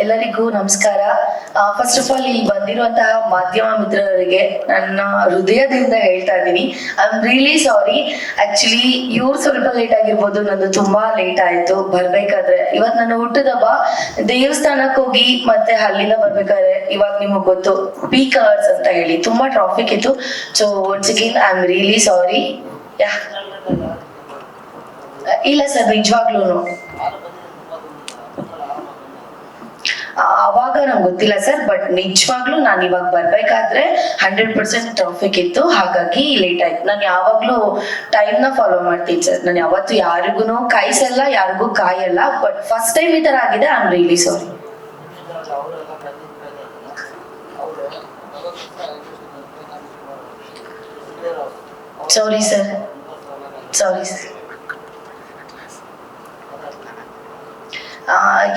ಎಲ್ಲರಿಗೂ ನಮಸ್ಕಾರ. First of all ಇಲ್ಲಿ ಬಂದಿರುವಂತಹ ಮಾಧ್ಯಮ ಮಿತ್ರರಿಗೆ ನನ್ನ ಹೃದಯದಿಂದ ಹೇಳ್ತಾ ಇದ್ದೀನಿ, I am really sorry. Actually ಇವ್ರು ಸ್ವಲ್ಪ ಲೇಟ್ ಆಗಿರ್ಬೋದು, ನಂದು ತುಂಬಾ ಲೇಟ್ ಆಯ್ತು ಬರ್ಬೇಕಾದ್ರೆ. ಇವತ್ತು ನನ್ನ ಹುಟ್ಟದ ಹಬ್ಬ, ದೇವಸ್ಥಾನಕ್ಕೆ ಹೋಗಿ ಮತ್ತೆ ಅಲ್ಲಿಂದ ಬರ್ಬೇಕಾದ್ರೆ ಇವಾಗ ನಿಮಗ್ ಗೊತ್ತು ಪೀಕ್ ಅವರ್ಸ್ ಅಂತ ಹೇಳಿ ತುಂಬಾ ಟ್ರಾಫಿಕ್ ಇತ್ತು. So once again I am really ಸಾರಿ. ಇಲ್ಲ ಸರ್, ನಿಜವಾಗ್ಲೂ ಅವಾಗ ನಂಗೆ ಗೊತ್ತಿಲ್ಲ ಸರ್, ಬಟ್ ನಿಜವಾಗ್ಲೂ ನಾನು ಇವಾಗ ಬರ್ಬೇಕಾದ್ರೆ 100% ಟ್ರಾಫಿಕ್ ಇತ್ತು, ಹಾಗಾಗಿ ಲೇಟ್ ಆಯ್ತು. ನಾನು ಯಾವಾಗ್ಲೂ ಟೈಮ್ ನ ಫಾಲೋ ಮಾಡ್ತೀನಿ ಸರ್. ನಾನು ಯಾವತ್ತು ಯಾರಿಗೂ ಕಾಯಿಸಲ್ಲ, ಯಾರಿಗೂ ಕಾಯಲ್ಲ. ಬಟ್ ಫಸ್ಟ್ ಟೈಮ್ ಈ ತರ ಆಗಿದೆ, I am really sorry. Sorry sir, sorry sir.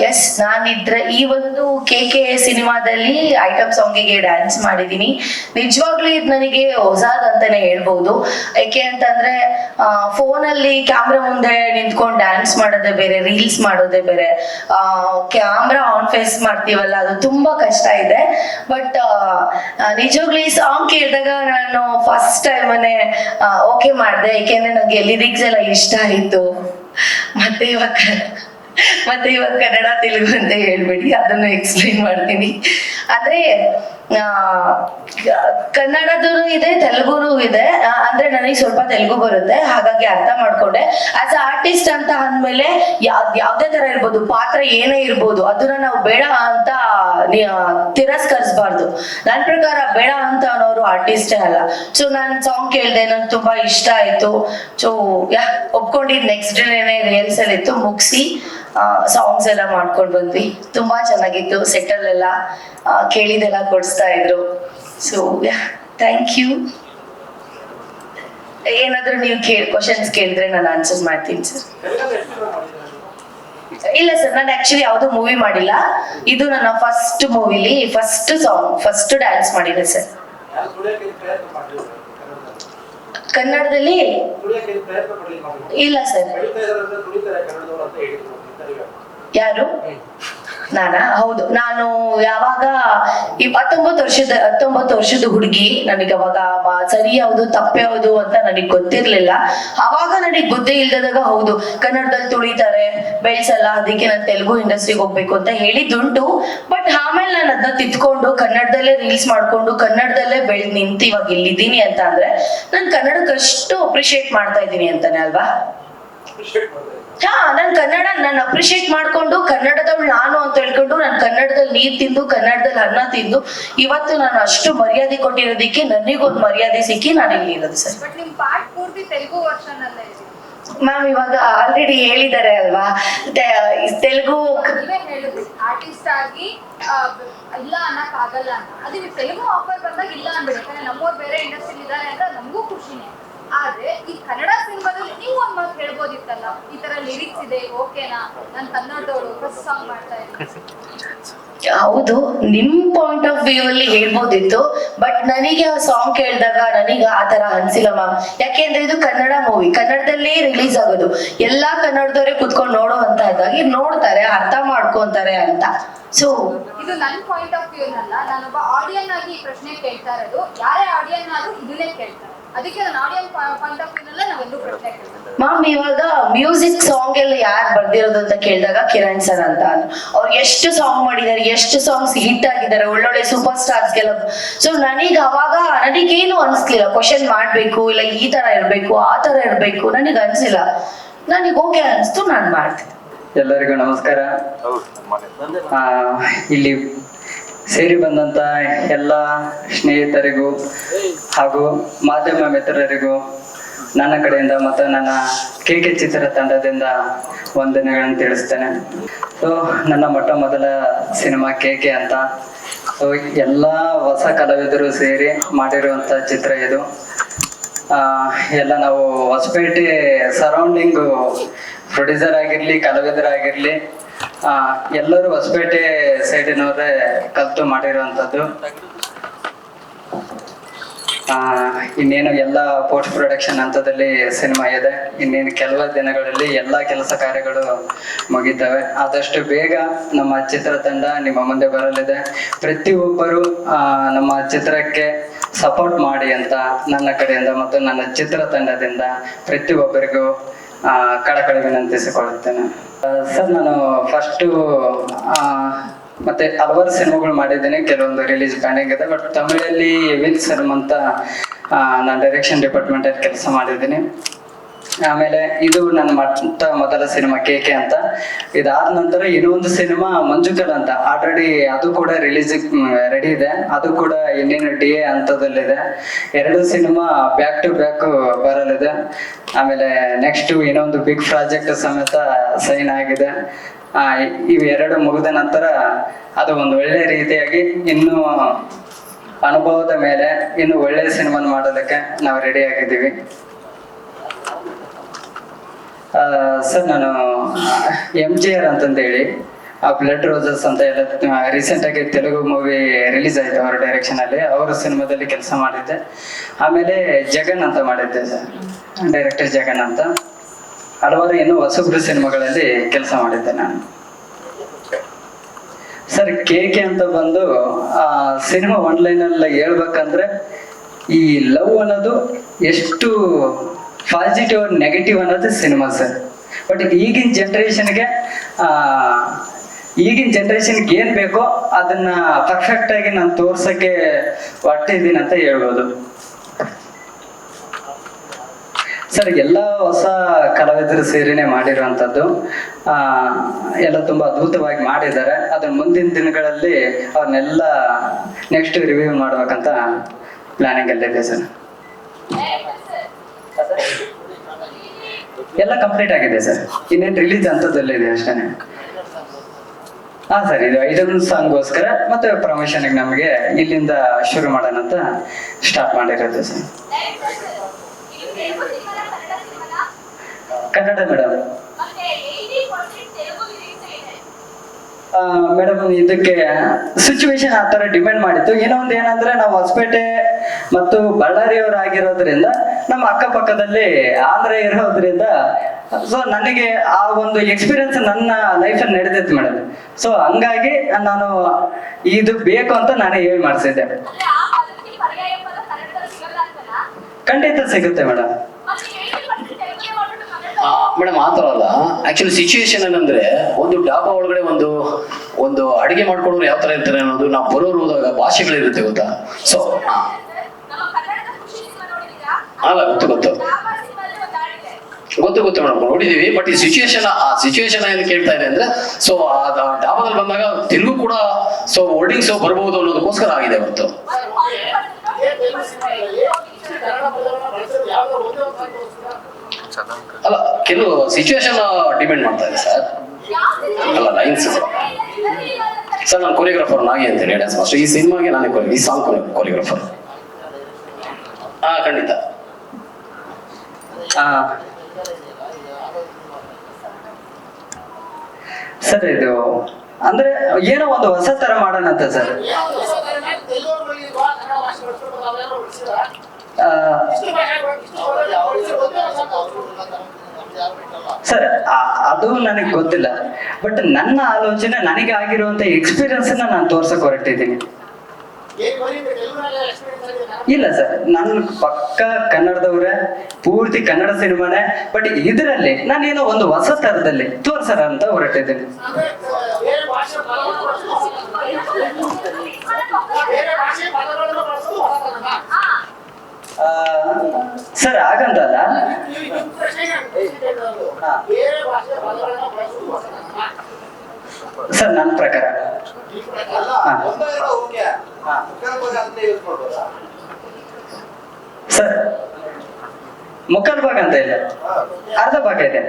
Yes, ನಾನಿದ್ರೆ ಈ ಒಂದು KK ಸಿನಿಮಾದಲ್ಲಿ ಐಟಮ್ ಸಾಂಗಿಗೆ ಡ್ಯಾನ್ಸ್ ಮಾಡಿದೀನಿ. ನಿಜವಾಗ್ಲೂ ಇದು ನನಗೆ ಹೊಸದಂತಾನೆ ಹೇಳ್ಬಹುದು. ಯಾಕೆ ಅಂತಂದ್ರೆ ಫೋನಲ್ಲಿ ಕ್ಯಾಮ್ರಾ ಮುಂದೆ ನಿಂತ್ಕೊಂಡು ಡ್ಯಾನ್ಸ್ ಮಾಡೋದೇ ಬೇರೆ, ರೀಲ್ಸ್ ಮಾಡೋದೇ ಬೇರೆ. ಕ್ಯಾಮ್ರಾ ಆನ್ ಫೇಸ್ ಮಾಡ್ತೀವಲ್ಲ, ಅದು ತುಂಬಾ ಕಷ್ಟ ಇದೆ. ಬಟ್ ನಿಜವಾಗ್ಲೂ ಈ ಸಾಂಗ್ ಕೇಳಿದಾಗ ನಾನು ಫಸ್ಟ್ ಟೈಮನ್ನೇ ಓಕೆ ಮಾಡಿದೆ. ಯಾಕೆಂದ್ರೆ ನಂಗೆ ಲಿರಿಕ್ಸ್ ಎಲ್ಲ ಇಷ್ಟ ಆಯ್ತು. ಮತ್ತೆ ಇವಾಗ ಕನ್ನಡ ತೆಲುಗು ಅಂತ ಹೇಳ್ಬಿಡಿ, ಅದನ್ನು ಎಕ್ಸ್ಪ್ಲೈನ್ ಮಾಡ್ತೀನಿ. ಅಂದ್ರೆ ಕನ್ನಡದೂ ಇದೆ, ತೆಲುಗುನೂ ಇದೆ. ಅಂದ್ರೆ ನನಗೆ ಸ್ವಲ್ಪ ತೆಲುಗು ಬರುತ್ತೆ, ಹಾಗಾಗಿ ಅರ್ಥ ಮಾಡ್ಕೊಂಡೆ. ಆಸ್ ಅ ಆರ್ಟಿಸ್ಟ್ ಅಂತ ಅಂದ್ಮೇಲೆ ಯಾವ್ದೇ ತರ ಇರ್ಬೋದು, ಪಾತ್ರ ಏನೇ ಇರ್ಬೋದು, ಅದನ್ನ ನಾವು ಬೇಡ ಅಂತ ತಿರಸ್ಕರಿಸಬಾರ್ದು. ನನ್ನ ಪ್ರಕಾರ ಬೇಡ ಅಂತ ಅನ್ನೋರು ಆರ್ಟಿಸ್ಟೇ ಅಲ್ಲ. ಸೊ ನಾನು ಸಾಂಗ್ ಕೇಳಿದೆ, ನನ್ಗೆ ತುಂಬಾ ಇಷ್ಟ ಆಯ್ತು. ಸೊ ಒಪ್ಕೊಂಡಿದ್ ನೆಕ್ಸ್ಟ್ ಡೇನೇ ರಿಹರ್ಸಲ್ ಇತ್ತು, ಮುಗಿಸಿ ಸಾಂಗ್ಸ್ ಎಲ್ಲ ಮಾಡ್ಕೊಂಡು ಬಂದ್ವಿ. ತುಂಬಾ ಚೆನ್ನಾಗಿತ್ತು. ಸೆಟಲ್ ಎಲ್ಲ ಕೇಳಿದೆಲ್ಲ ಕೊಡಿಸ್ತಾ ಇದ್ರು. So thank you. ಏನಾದ್ರೂ ನೀವು ಕ್ವಶನ್ಸ್ ಕೇಳಿದ್ರೆ ನಾನು ಆನ್ಸರ್ ಮಾಡ್ತೀನಿ ಸರ್. ಇಲ್ಲ ಸರ್, ನಾನು ಆಕ್ಚುಲಿ ಯಾವ್ದು ಮೂವಿ ಮಾಡಿಲ್ಲ. ಇದು ನನ್ನ ಫಸ್ಟ್ ಮೂವಿಲಿ ಫಸ್ಟ್ ಸಾಂಗ್, ಫಸ್ಟ್ ಡ್ಯಾನ್ಸ್ ಮಾಡಿದೆ ಸರ್. ಕನ್ನಡದಲ್ಲಿ ಇಲ್ಲ ಸರ್. ಯಾರು? ನಾನಾ? ಹೌದು, ನಾನು ಯಾವಾಗ 19 ವರ್ಷದ ಹುಡುಗಿ. ನನಗೆ ಅವಾಗ ಸರಿ ಯಾವುದು ತಪ್ಪೆ ಯಾವುದು ಅಂತ ನನಗೆ ಗೊತ್ತಿರ್ಲಿಲ್ಲ. ಅವಾಗ ನನಗೆ ಬುದ್ಧಿ ಇಲ್ದಾಗ ಹೌದು ಕನ್ನಡದಲ್ಲಿ ತುಳಿತಾರೆ, ಬೆಳ್ಸಲ್ಲ, ಅದಕ್ಕೆ ನಾನು ತೆಲುಗು ಇಂಡಸ್ಟ್ರಿಗೆ ಹೋಗ್ಬೇಕು ಅಂತ ಹೇಳಿದ್ದುಂಟು. ಬಟ್ ಆಮೇಲೆ ನಾನು ಅದನ್ನ ತಿತ್ಕೊಂಡು ಕನ್ನಡದಲ್ಲೇ ರೀಲ್ಸ್ ಮಾಡ್ಕೊಂಡು ಕನ್ನಡದಲ್ಲೇ ಬೆಳೆದ್ ನಿಂತು ಇವಾಗ ಇಲ್ಲಿದ್ದೀನಿ ಅಂತ ಅಂದ್ರೆ ನಾನು ಕನ್ನಡಕ್ಕೆ ಅಷ್ಟು ಅಪ್ರಿಶಿಯೇಟ್ ಮಾಡ್ತಾ ಇದ್ದೀನಿ ಅಂತಾನೆ ಅಲ್ವಾ? ನಾನು ಕನ್ನಡ ನಾನು ಅಪ್ರಿಶಿಯೇಟ್ ಮಾಡ್ಕೊಂಡು ಕನ್ನಡದವಳು ನಾನು ಅಂತ ಹೇಳ್ಕೊಂಡು ನಾನು ಕನ್ನಡದಲ್ಲಿ ನೀರ್ ತಿಂದು ಕನ್ನಡದಲ್ಲಿ ಅನ್ನ ತಿಂದು ಇವತ್ತು ನಾನು ಅಷ್ಟು ಮರ್ಯಾದೆ ಕೊಟ್ಟಿರೋದಕ್ಕೆ ನನಗೊಂದು ಮರ್ಯಾದೆ ಸಿಕ್ಕಿ ನಾನು ಇಲ್ಲಿ ಇರೋದು ಸರ್. ಮ್ಯಾಮ್ ಇವಾಗ ಆಲ್ರೆಡಿ ಹೇಳಿದ್ದಾರೆ ಅಲ್ವಾ, ತೆಲುಗು ಆರ್ಟಿಸ್ಟ್ ಆಗಿ ಇಲ್ಲ ಅನ್ನಕ್ ಆಗಲ್ಲ ಅಂತ. ಅದು ತೆಲುಗು ಆಫರ್ ಬಂದಾಗ ಇಲ್ಲ ಅನ್ಬಿಡಿ, ನಮ್ಮವ್ರು ಬೇರೆ ಇಂಡಸ್ಟ್ರಿ ಇದ್ದಾರೆ ಅಂತ ನಮಗೂ ಖುಷಿನೇ. ಆದ್ರೆ ಈ ಕನ್ನಡ ಸಿನಿಮಾದಲ್ಲಿ ನೀವು ಒಂದ್ ಮಾತು ಹೇಳ್ಬೋದಿತ್ತಲ್ಲ, ಈ ತರ ಲಿರಿಕ್ಸ್ ಇದೆ, ಓಕೆನಾ, ನಾನು ಕನ್ನಡದವಳು ಫಸ್ಟ್ ಸಾಂಗ್ ಮಾಡ್ತಾ ಇದ್ದೀನಿ. ಹೌದು, ನಿಮ್ ಪಾಯಿಂಟ್ ಆಫ್ ವ್ಯೂ ಅಲ್ಲಿ ಹೇಳ್ಬೋದಿತ್ತು. ಬಟ್ ನನಗೆ ಆ ಸಾಂಗ್ ಕೇಳಿದಾಗ ನನಗೆ ಆ ತರ ಅನ್ಸಿಲ್ಲ ಮ್ಯಾಮ್. ಯಾಕೆಂದ್ರೆ ಇದು ಕನ್ನಡ ಮೂವಿ, ಕನ್ನಡದಲ್ಲೇ ರಿಲೀಸ್ ಆಗೋದು. ಎಲ್ಲಾ ಕನ್ನಡದವರೇ ಕುತ್ಕೊಂಡು ನೋಡೋ ಅಂತ ಇದ್ದಾಗ ನೋಡ್ತಾರೆ, ಅರ್ಥ ಮಾಡ್ಕೊಂತಾರೆ ಅಂತ. ಸೊ ಇದು ನನ್ನ ಪಾಯಿಂಟ್ ಆಫ್ ವ್ಯೂ ಅಲ್ಲ, ನಾನೊಬ್ಬ ಆಡಿಯನ್ ಆಗಿ ಈ ಪ್ರಶ್ನೆ ಕೇಳ್ತಾ ಇರೋದು. ಯಾರೇ ಆಡಿಯನ್ ಆದ್ರೂ ಇದನ್ನೇ ಕೇಳ್ತಾರೆ, ಅದಕ್ಕೆ ನಾನು ಆಡಿಯನ್ ಪಾಯಿಂಟ್ ಆಫ್ ವ್ಯೂ ಅಲ್ಲ ನಾವೆಲ್ಲೂ ಪ್ರಶ್ನೆ ಕೇಳ್ತಾರೆ. ಮ್ಯಾಮ್ ಇವಾಗ ಮ್ಯೂಸಿಕ್ ಸಾಂಗ್ ಎಲ್ಲ ಯಾರು ಬರ್ದಿರೋದು ಅಂತ ಕೇಳಿದಾಗ ಕಿರಣ್ ಸರ್ ಅಂತ. ಅವ್ರು ಎಷ್ಟು ಸಾಂಗ್ ಮಾಡಿದ್ದಾರೆ, ಎಷ್ಟು ಸಾಂಗ್ಸ್ ಹಿಟ್ ಆಗಿದ್ದಾರೆ, ಒಳ್ಳೊಳ್ಳೆ ಸೂಪರ್ ಸ್ಟಾರ್ಸ್ಗೆಲ್ಲ. ಸೊ ನನಗೇನು ಅನ್ಸ್ಲಿಲ್ಲ ಕ್ವಶನ್ ಮಾಡ್ಬೇಕು, ಇಲ್ಲ ಈ ತರ ಇರ್ಬೇಕು ಆ ತರ ಇರ್ಬೇಕು, ನನಗೆ ಅನ್ಸಿಲ್ಲ. ನನಗೆ ಓಕೆ ಅನ್ಸ್ತು, ನಾನು ಮಾಡ್ತೀನಿ. ಎಲ್ಲರಿಗೂ ನಮಸ್ಕಾರ. ಇಲ್ಲಿ ಸೇರಿ ಬಂದಂತ ಎಲ್ಲ ಸ್ನೇಹಿತರಿಗೂ ಹಾಗೂ ಮಾಧ್ಯಮ ಮಿತ್ರರಿಗೂ ನನ್ನ ಕಡೆಯಿಂದ ಮತ್ತು ನನ್ನ KK ಚಿತ್ರ ತಂಡದಿಂದ ವಂದನೆಗಳನ್ನು ತಿಳಿಸ್ತೇನೆ. ಸೊ ನನ್ನ ಮೊಟ್ಟ ಮೊದಲ ಸಿನಿಮಾ KK ಅಂತ. ಸೊ ಎಲ್ಲ ಹೊಸ ಕಲಾವಿದರು ಸೇರಿ ಮಾಡಿರುವಂಥ ಚಿತ್ರ ಇದು. ಎಲ್ಲ ನಾವು ಹೊಸಪೇಟೆ ಸರೌಂಡಿಂಗು ಪ್ರೊಡ್ಯೂಸರ್ ಆಗಿರ್ಲಿ, ಕಲಾವಿದರಾಗಿರ್ಲಿ, ಎಲ್ಲರೂ ಹೊಸಪೇಟೆ ಸೈಡಿನವರೇ ಕಲ್ತು ಮಾಡಿರುವಂಥದ್ದು. ಇನ್ನೇನು ಎಲ್ಲ ಪೋಸ್ಟ್ ಪ್ರೊಡಕ್ಷನ್ ಹಂತದಲ್ಲಿ ಸಿನಿಮಾ ಇದೆ. ಇನ್ನೇನು ಕೆಲವು ದಿನಗಳಲ್ಲಿ ಎಲ್ಲ ಕೆಲಸ ಕಾರ್ಯಗಳು ಮುಗಿತವೆ. ಆದಷ್ಟು ಬೇಗ ನಮ್ಮ ಚಿತ್ರತಂಡ ನಿಮ್ಮ ಮುಂದೆ ಬರಲಿದೆ. ಪ್ರತಿಯೊಬ್ಬರು ನಮ್ಮ ಚಿತ್ರಕ್ಕೆ ಸಪೋರ್ಟ್ ಮಾಡಿ ಅಂತ ನನ್ನ ಕಡೆಯಿಂದ ಮತ್ತು ನನ್ನ ಚಿತ್ರತಂಡದಿಂದ ಪ್ರತಿಯೊಬ್ಬರಿಗೂ ಕಳಕಳಿ ವಿನಂತಿಸಿಕೊಳ್ಳುತ್ತೇನೆ. ಸರ್, ನಾನು ಫಸ್ಟು ಮತ್ತೆ ಹಲವಾರು ಸಿನಿಮಾಗಳು ಮಾಡಿದ್ದೇನೆ, ಕೆಲವೊಂದು ರಿಲೀಸ್ ಪೆಂಡಿಂಗ್ ಇದೆ. ಬಟ್ ತಮಿಳಲ್ಲಿ ವಿಲ್ ಸಿನಿಮಾ ಅಂತ ನಾನು ಡೈರೆಕ್ಷನ್ ಡಿಪಾರ್ಟ್ಮೆಂಟ್ ಅಲ್ಲಿ ಕೆಲಸ ಮಾಡಿದ್ದೀನಿ. ಆಮೇಲೆ ಇದು ನನ್ನ ಮೊದಲ ಸಿನಿಮಾ KK ಅಂತ. ಇದಾದ ನಂತರ ಇನ್ನೊಂದು ಸಿನಿಮಾ ಮಂಜುಕಲ್ ಅಂತ ಆಲ್ರೆಡಿ ಅದು ಕೂಡ ರಿಲೀಸ್ ರೆಡಿ ಇದೆ. ಅದು ಕೂಡ ಇನ್ನೇನು DA ಹಂತದಲ್ಲಿದೆ. 2 ಸಿನಿಮಾ ಬ್ಯಾಕ್ ಟು ಬ್ಯಾಕ್ ಬರಲಿದೆ. ಆಮೇಲೆ ನೆಕ್ಸ್ಟ್ ಇನ್ನೊಂದು ಬಿಗ್ ಪ್ರಾಜೆಕ್ಟ್ ಸಮೇತ ಸೈನ್ ಆಗಿದೆ. ಇವೆರಡು ಮುಗಿದ ನಂತರ ಅದು ಒಂದು ಒಳ್ಳೆ ರೀತಿಯಾಗಿ ಇನ್ನು ಅನುಭವದ ಮೇಲೆ ಇನ್ನು ಒಳ್ಳೆ ಸಿನಿಮಾ ಮಾಡೋದಕ್ಕೆ ನಾವು ರೆಡಿ ಆಗಿದ್ದೀವಿ. ಸರ್, ನಾನು MGR ಅಂತಂದೇಳಿ ಬ್ಲಡ್ ರೋಸಸ್ ಅಂತ ಎಲ್ಲ ರೀಸೆಂಟ್ ಆಗಿ ತೆಲುಗು ಮೂವಿ ರಿಲೀಸ್ ಆಯ್ತು ಅವರ ಡೈರೆಕ್ಷನ್ ಅಲ್ಲಿ. ಅವರ ಸಿನಿಮಾದಲ್ಲಿ ಕೆಲಸ ಮಾಡಿದ್ದೆ. ಆಮೇಲೆ ಜಗನ್ ಅಂತ ಮಾಡಿದ್ದೆ ಸರ್, ಡೈರೆಕ್ಟರ್ ಜಗನ್ ಅಂತ. ಹಲವಾರು ಇನ್ನು ಹೊಸಬ್ರು ಸಿನಿಮಾಗಳಲ್ಲಿ ಕೆಲಸ ಮಾಡಿದ್ದೆ ನಾನು. ಸರ್, KK ಅಂತ ಬಂದು ಸಿನಿಮಾ ಆನ್ಲೈನ್ ಅಲ್ಲಿ ಹೇಳ್ಬೇಕಂದ್ರೆ ಈ ಲವ್ ಅನ್ನೋದು ಎಷ್ಟು ಪಾಸಿಟಿವ್ ನೆಗೆಟಿವ್ ಅನ್ನೋದು ಸಿನಿಮಾ ಸರ್. ಬಟ್ ಈಗಿನ ಜನ್ರೇಷನ್ಗೆ ಏನ್ ಬೇಕೋ ಅದನ್ನ ಪರ್ಫೆಕ್ಟ್ ಆಗಿ ನಾನು ತೋರ್ಸಕ್ಕೆ ಹೊಟ್ಟಿದ್ದೀನಿ ಅಂತ ಹೇಳ್ಬೋದು ಸರ್. ಎಲ್ಲ ಹೊಸ ಕಲಾವಿದರು ಸೇರಿನೇ ಮಾಡಿರುವಂಥದ್ದು. ಎಲ್ಲ ತುಂಬಾ ಅದ್ಭುತವಾಗಿ ಮಾಡಿದ್ದಾರೆ. ಅದನ್ನ ಮುಂದಿನ ದಿನಗಳಲ್ಲಿ ಅವ್ರನ್ನೆಲ್ಲ ನೆಕ್ಸ್ಟ್ ರಿವ್ಯೂ ಮಾಡ್ಬೇಕಂತ ಪ್ಲಾನಿಂಗ್ ಅಲ್ಲಿದೆ ಸರ್. ಎಲ್ಲ ಕಂಪ್ಲೀಟ್ ಆಗಿದೆ ಸರ್. ಇನ್ನೇನು ರಿಲೀಸ್ ಹಂತದಲ್ಲಿದೆ ಅಷ್ಟೇ. ಸರ್, ಇದು 5 ಸಾಂಗ್ಗೋಸ್ಕರ ಮತ್ತೆ ಪ್ರಮೋಷನ್ಗೆ ನಮಗೆ ಇಲ್ಲಿಂದ ಶುರು ಮಾಡೋಣ ಅಂತ ಸ್ಟಾರ್ಟ್ ಮಾಡಿರೋದು ಸರ್. ಕನ್ನಡ ಮೇಡಮ್. ಮೇಡಮ್, ಇದಕ್ಕೆ ಸಿಚುವೇಶನ್ ಆ ತರ ಡಿಮ್ಯಾಂಡ್ ಮಾಡಿತ್ತು. ಇನ್ನೊಂದು ಏನಂದ್ರೆ ನಾವು ಹೊಸಪೇಟೆ ಮತ್ತು ಬಳ್ಳಾರಿಯವರಾಗಿರೋದ್ರಿಂದ ನಮ್ಮ ಅಕ್ಕಪಕ್ಕದಲ್ಲಿ ಆಂಧ್ರ ಇರೋದ್ರಿಂದ ಸೊ ನನಗೆ ಆ ಒಂದು ಎಕ್ಸ್ಪೀರಿಯನ್ಸ್ ನನ್ನ ಲೈಫಲ್ಲಿ ನಡೆದಿತ್ತು ಮೇಡಮ್. ಸೊ ಹಂಗಾಗಿ ನಾನು ಇದು ಬೇಕು ಅಂತ ನಾನೇ ಹೇಳಿ ಮಾಡಿಸಿದ್ದೆ. ಖಂಡಿತ ಸಿಗುತ್ತೆ ಮೇಡಮ್. ಮೇಡಮ್, ಆ ಥರ ಅಲ್ಲ. ಆಕ್ಚುಲಿ ಸಿಚುವೇಶನ್ ಏನಂದ್ರೆ, ಒಂದು ಡಾಬಾ ಒಳಗಡೆ ಒಂದು ಅಡಿಗೆ ಮಾಡ್ಕೊಡೋರು ಯಾವ ತರ ಇರ್ತಾರೆ ಅನ್ನೋದು ನಾವು ಬರೋರು ಹೋದಾಗ ಭಾಷೆಗಳಿರುತ್ತೆ, ಗೊತ್ತಾ? ಸೊ ಅಲ್ಲ, ಗೊತ್ತು ಮೇಡಮ್, ನೋಡಿದೀವಿ. ಬಟ್ ಈ ಸಿಚುವೇಶನ್ ಏನು ಕೇಳ್ತಾ ಇದೆ ಅಂದ್ರೆ, ಸೊ ಡಾಬಾದಲ್ಲಿ ಬಂದಾಗ ತೆಲುಗು ಕೂಡ ಸೊ ವರ್ಡಿಂಗ್ಸ್ ಬರ್ಬಹುದು ಅನ್ನೋದಕ್ಕೋಸ್ಕರ ಆಗಿದೆ ಗೊತ್ತು. ಅಲ್ಲ, ಕೆಲವು ಸಿಚುವೇಶನ್ ಡಿಪೆಂಡ್ ಮಾಡ್ತಾ ಇದೆ ಸರ್. ಅಲ್ಲ, ಲೈನ್ಸ್ ಸರ್. ನಾನು ಕೊರಿಯೋಗ್ರಾಫರ್ ನಾಗಿ ಅಂತೇಳಿ ಡ್ಯಾನ್ಸ್ ಮಾಸ್ಟರ್. ಈ ಸಿನಿಮಾಗೆ ನಾನೇ ಈ ಸಾಂಗ್ ಕೊರಿಯೋಗ್ರಾಫರ್. ಖಂಡಿತ. ಸರ್, ಇದು ಅಂದ್ರೆ ಏನೋ ಒಂದು ಹೊಸ ತರ ಮಾಡೋಣ ಅಂತ ಸರ್. ಸರ್, ಅದು ನನಗೆ ಗೊತ್ತಿಲ್ಲ. ಬಟ್ ನನ್ನ ಆಲೋಚನೆ, ನನಗೆ ಆಗಿರುವಂತ ಎಕ್ಸ್ಪೀರಿಯನ್ಸ್ ನಾನು ತೋರ್ಸಕ್ ಹೊರಟಿದ್ದೀನಿ. ಇಲ್ಲ ಸರ್, ನನ್ನ ಪಕ್ಕ ಕನ್ನಡದವ್ರೆ, ಪೂರ್ತಿ ಕನ್ನಡ ಸಿನಿಮಾನೇ. ಬಟ್ ಇದರಲ್ಲಿ ನಾನೇನೋ ಒಂದು ಹೊಸ ತರದಲ್ಲಿ ತೋರ್ಸರ ಅಂತ ಹೊರಟಿದ್ದೀನಿ. ಸರ್, ಹಾಗಂತಲ್ಲ ಸರ್, ನನ್ನ ಪ್ರಕಾರ ಸರ್, ಮುಕ್ಕಾಲು ಭಾಗ ಅಂತ ಇಲ್ಲ, ಅರ್ಧ ಭಾಗ ಇದೆ.